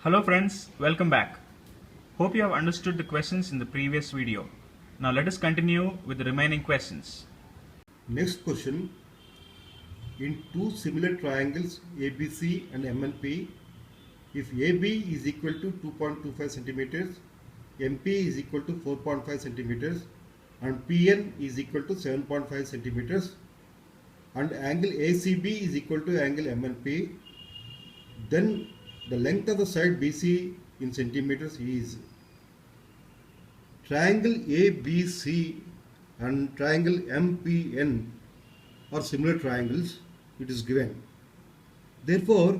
Hello friends, welcome back. Hope you have understood the questions in the previous video. Now let us continue with the remaining questions. Next question. In two similar triangles ABC and MNP, if AB is equal to 2.25 centimeters, MP is equal to 4.5 centimeters, and PN is equal to 7.5 centimeters, and angle ACB is equal to angle MNP, then the length of the side BC in centimeters is. Triangle ABC and triangle MPN are similar triangles. It is given. Therefore,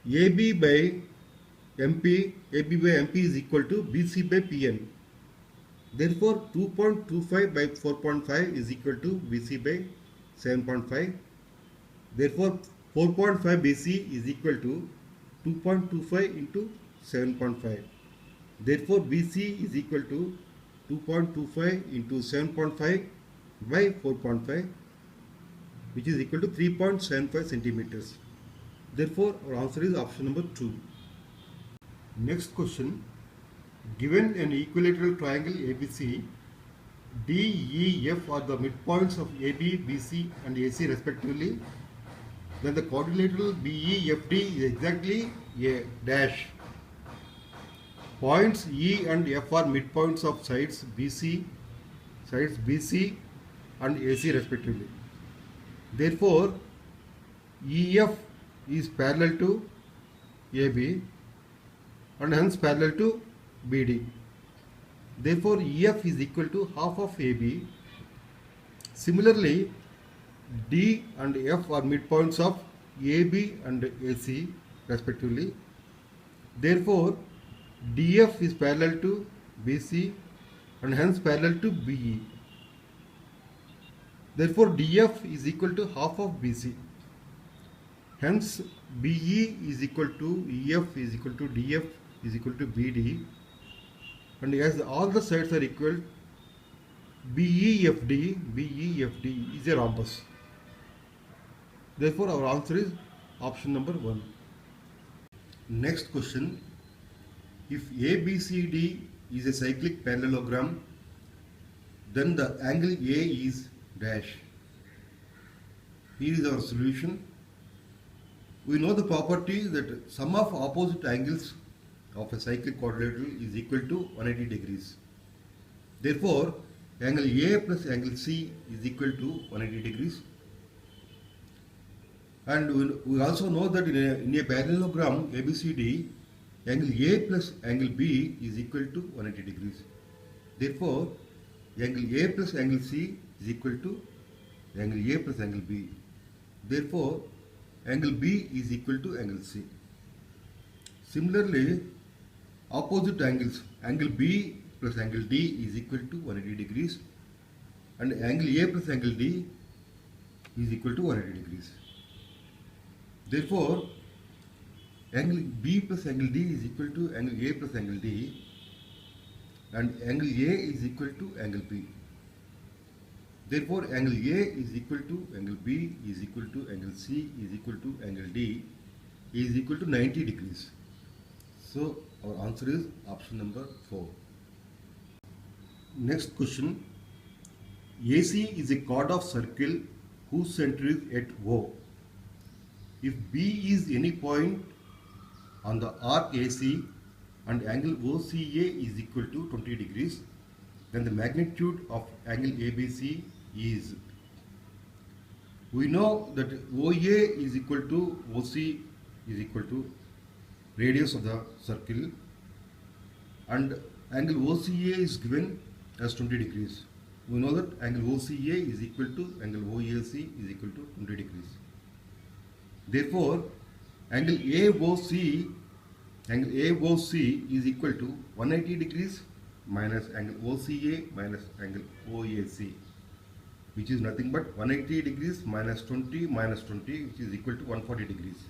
AB by MP is equal to BC by PN. Therefore, 2.25 by 4.5 is equal to BC by 7.5. Therefore, 4.5 BC is equal to 2.25 into 7.5. Therefore, BC is equal to 2.25 into 7.5 by 4.5, which is equal to 3.75 centimeters. Therefore, our answer is option number 2. Next question. Given an equilateral triangle ABC, DEF are the midpoints of AB, BC and AC respectively, then the quadrilateral BEFD is exactly a dash. Points E and F are midpoints of sides BC and AC respectively. Therefore, EF is parallel to AB and hence parallel to BD. Therefore, EF is equal to half of AB. Similarly, D and F are midpoints of AB and AC respectively. Therefore, DF is parallel to BC and hence parallel to BE. Therefore, DF is equal to half of BC. Hence, BE is equal to EF is equal to DF is equal to BD. And as all the sides are equal, BEFD is a rhombus. Therefore, our answer is option number 1. Next question. If ABCD is a cyclic parallelogram, then the angle A is dash. Here is our solution. We know the property that sum of opposite angles of a cyclic quadrilateral is equal to 180 degrees. Therefore, angle A plus angle C is equal to 180 degrees. And we also know that in a parallelogram ABCD, angle A plus angle B is equal to 180 degrees. Therefore, angle A plus angle C is equal to angle A plus angle B. Therefore, angle B is equal to angle C. Similarly, opposite angles, angle B plus angle D is equal to 180 degrees and angle A plus angle D is equal to 180 degrees. Therefore, angle B plus angle D is equal to angle A plus angle D and angle A is equal to angle B. Therefore, angle A is equal to angle B is equal to angle C is equal to angle D is equal to 90 degrees. So, our answer is option number 4. Next question. AC is a chord of circle whose center is at O. If B is any point on the arc AC and angle OCA is equal to 20 degrees, then the magnitude of angle ABC is. We know that OA is equal to OC is equal to radius of the circle and angle OCA is given as 20 degrees. We know that angle OCA is equal to angle OAC is equal to 20 degrees. Therefore, angle AOC is equal to 180 degrees minus angle OCA minus angle OAC, which is nothing but 180 degrees minus 20 which is equal to 140 degrees.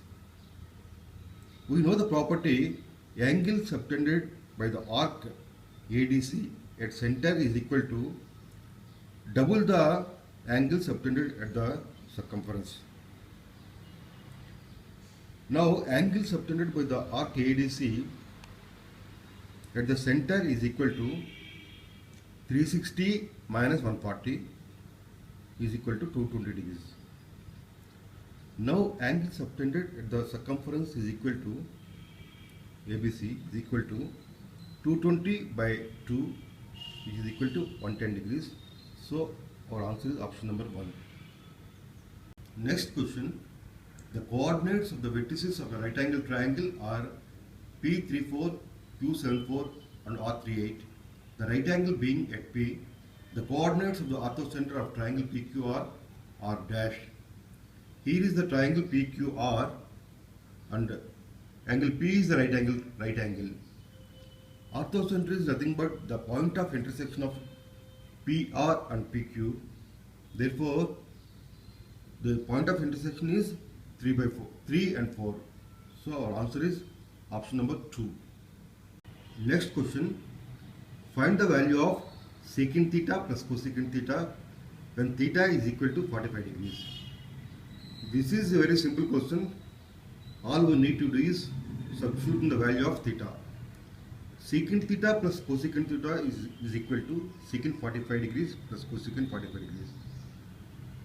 We know the property angle subtended by the arc ADC at center is equal to double the angle subtended at the circumference. Now, angle subtended by the arc ADC at the center is equal to 360 minus 140 is equal to 220 degrees. Now angle subtended at the circumference is equal to ABC is equal to 220 by 2, which is equal to 110 degrees. So our answer is option number 1. Next question. The coordinates of the vertices of a right angle triangle are P34, Q74 and R38. The right angle being at P. The coordinates of the orthocenter of triangle PQR are dash. Here is the triangle PQR and angle P is the right angle. Orthocenter is nothing but the point of intersection of PR and PQ. Therefore, the point of intersection is 3 and 4. So our answer is option number 2. Next question. Find the value of secant theta plus cosecant theta when theta is equal to 45 degrees. This is a very simple question. All we need to do is substitute in the value of theta. Secant theta plus cosecant theta is equal to secant 45 degrees plus cosecant 45 degrees.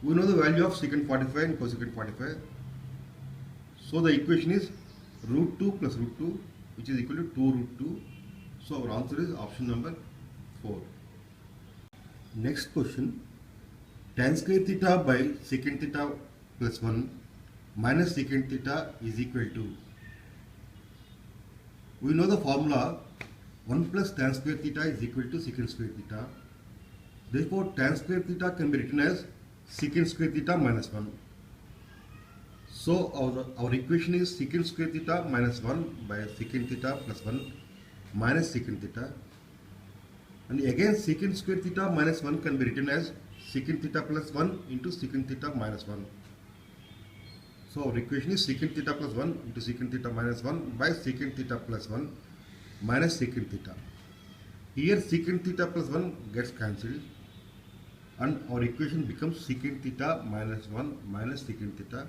We know the value of secant 45 and cosecant 45. So the equation is root 2 plus root 2, which is equal to 2 root 2. So our answer is option number 4. Next question. Tan square theta by secant theta plus 1 minus secant theta is equal to. We know the formula 1 plus tan square theta is equal to secant square theta. Therefore, tan square theta can be written as secant square theta minus 1. So our equation is secant square theta minus 1 by secant theta plus 1 minus secant theta. And again secant square theta minus 1 can be written as secant theta plus 1 into secant theta minus 1. So our equation is secant theta plus 1 into secant theta minus 1 by secant theta plus 1 minus secant theta. Here secant theta plus 1 gets cancelled and our equation becomes secant theta minus 1 minus secant theta,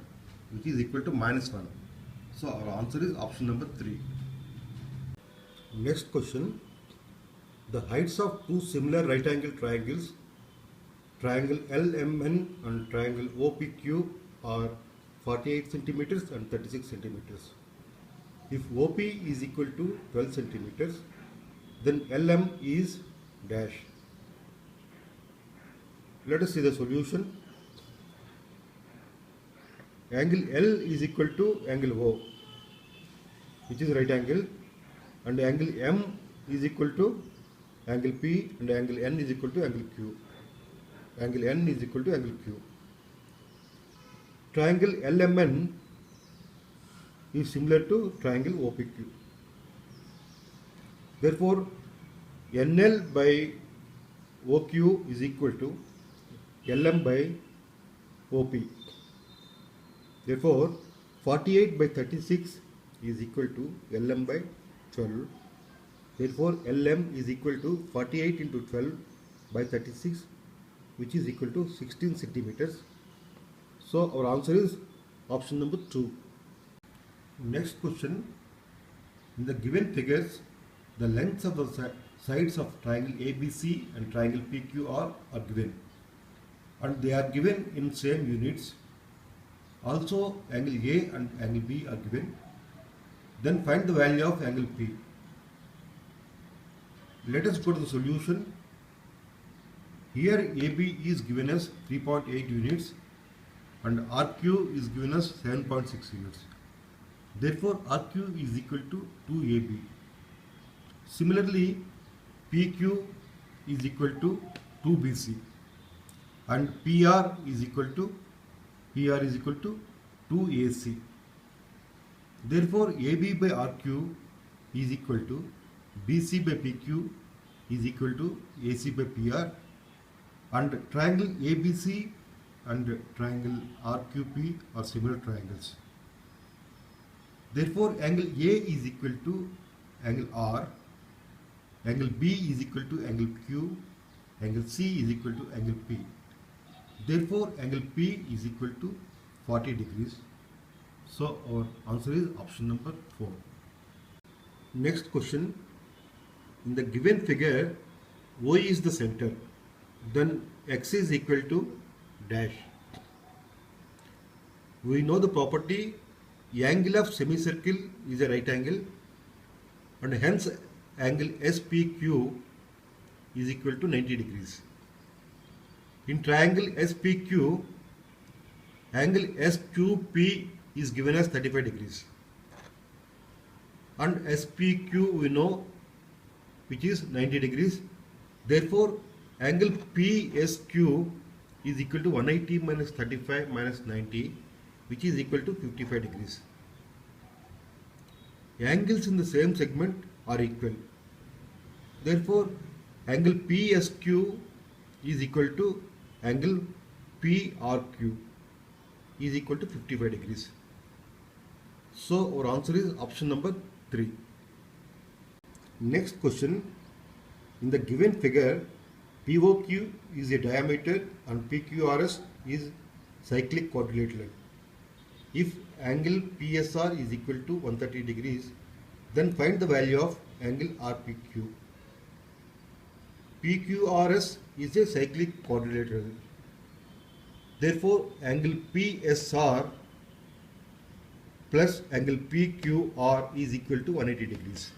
which is equal to minus 1. So our answer is option number 3. Next question. The heights of two similar right angle triangles, triangle LMN and triangle OPQ, are 48 centimeters and 36 centimeters. If OP is equal to 12 centimeters, then LM is dash. Let us see the solution. Angle L is equal to angle O, which is right angle, and angle M is equal to angle P, and angle N is equal to angle Q. Angle N is equal to angle Q. Triangle LMN is similar to triangle OPQ. Therefore, NL by OQ is equal to LM by OP. Therefore, 48 by 36 is equal to LM by 12. Therefore, LM is equal to 48 into 12 by 36, which is equal to 16 centimeters. So our answer is option number 2. Next question. In the given figures, the lengths of the sides of triangle ABC and triangle PQR are given, and they are given in same units. Also, angle A and angle B are given. Then find the value of angle P. Let us go to the solution. Here AB is given as 3.8 units and RQ is given as 7.6 units. Therefore, RQ is equal to 2AB. Similarly, PQ is equal to 2BC and PR is equal to 2AC. Therefore, AB by RQ is equal to BC by PQ is equal to AC by PR, and triangle ABC and triangle RQP are similar triangles. Therefore, angle A is equal to angle R, angle B is equal to angle Q, angle C is equal to angle P. Therefore, angle P is equal to 40 degrees. So our answer is option number 4. Next question. in the given figure, O is the center, then x is equal to dash. We know the property angle of semicircle is a right angle, and hence angle SPQ is equal to 90 degrees. In triangle SPQ, angle SQP is given as 35 degrees. And SPQ we know which is 90 degrees. Therefore, angle PSQ is equal to 180 minus 35 minus 90, which is equal to 55 degrees. Angles in the same segment are equal. Therefore, angle PSQ is equal to angle PRQ is equal to 55 degrees. So our answer is option number 3. Next question. In the given figure, POQ is a diameter and PQRS is cyclic quadrilateral. If angle PSR is equal to 130 degrees, then find the value of angle RPQ. PQRS is a cyclic quadrilateral. Therefore, angle PSR plus angle PQR is equal to 180 degrees.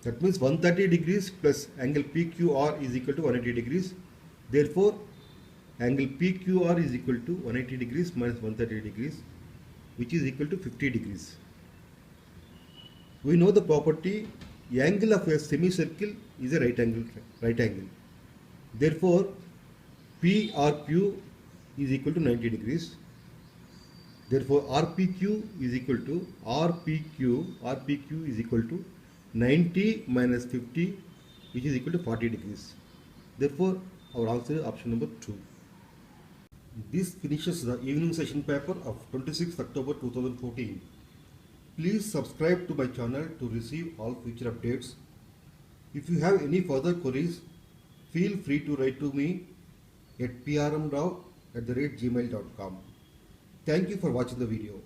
That means 130 degrees plus angle PQR is equal to 180 degrees. Therefore, angle PQR is equal to 180 degrees minus 130 degrees, which is equal to 50 degrees. We know the property angle of a semicircle is a right angle. Therefore, PRQ is equal to 90 degrees. Therefore, RPQ is equal to RPQ is equal to 90 minus 50, which is equal to 40 degrees. Therefore, our answer is option number 2. This finishes the evening session paper of 26th October 2014. Please subscribe to my channel to receive all future updates. If you have any further queries, feel free to write to me at prmrao@gmail.com. Thank you for watching the video.